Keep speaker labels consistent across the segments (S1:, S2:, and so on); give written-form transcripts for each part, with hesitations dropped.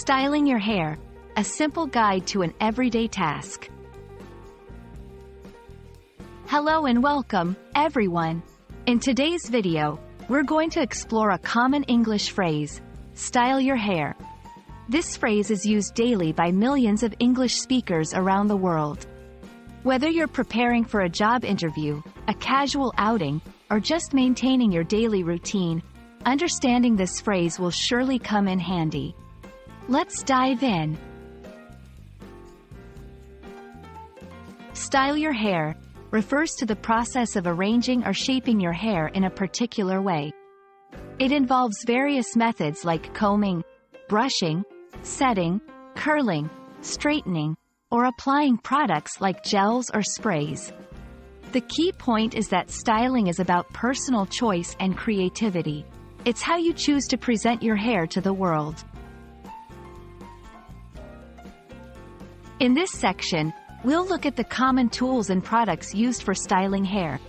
S1: Styling your hair, a simple guide to an everyday task. Hello and welcome, everyone. In today's video, we're going to explore a common English phrase, style your hair. This phrase is used daily by millions of English speakers around the world. Whether you're preparing for a job interview, a casual outing, or just maintaining your daily routine, understanding this phrase will surely come in handy. Let's dive in. Style your hair refers to the process of arranging or shaping your hair in a particular way. It involves various methods like combing, brushing, setting, curling, straightening, or applying products like gels or sprays. The key point is that styling is about personal choice and creativity. It's how you choose to present your hair to the world. In this section, we'll look at the common tools and products used for styling hair.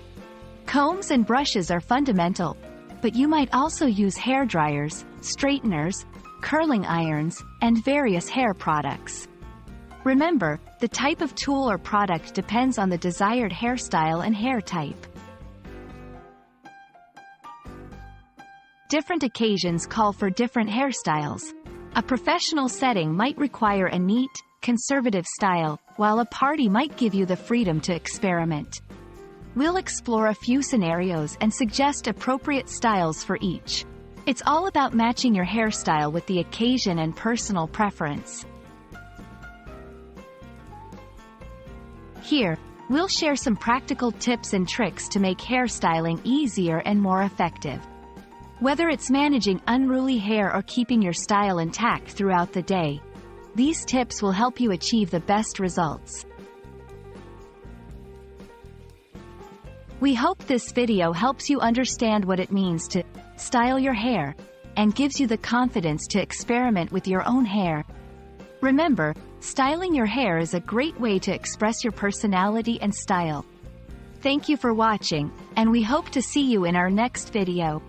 S1: Combs and brushes are fundamental, but you might also use hair dryers, straighteners, curling irons, and various hair products. Remember, the type of tool or product depends on the desired hairstyle and hair type. Different occasions call for different hairstyles. A professional setting might require a neat, conservative style, while a party might give you the freedom to experiment. We'll explore a few scenarios and suggest appropriate styles for each. It's all about matching your hairstyle with the occasion and personal preference. Here, we'll share some practical tips and tricks to make hairstyling easier and more effective. Whether it's managing unruly hair or keeping your style intact throughout the day, these tips will help you achieve the best results. We hope this video helps you understand what it means to style your hair and gives you the confidence to experiment with your own hair. Remember, styling your hair is a great way to express your personality and style. Thank you for watching, and we hope to see you in our next video.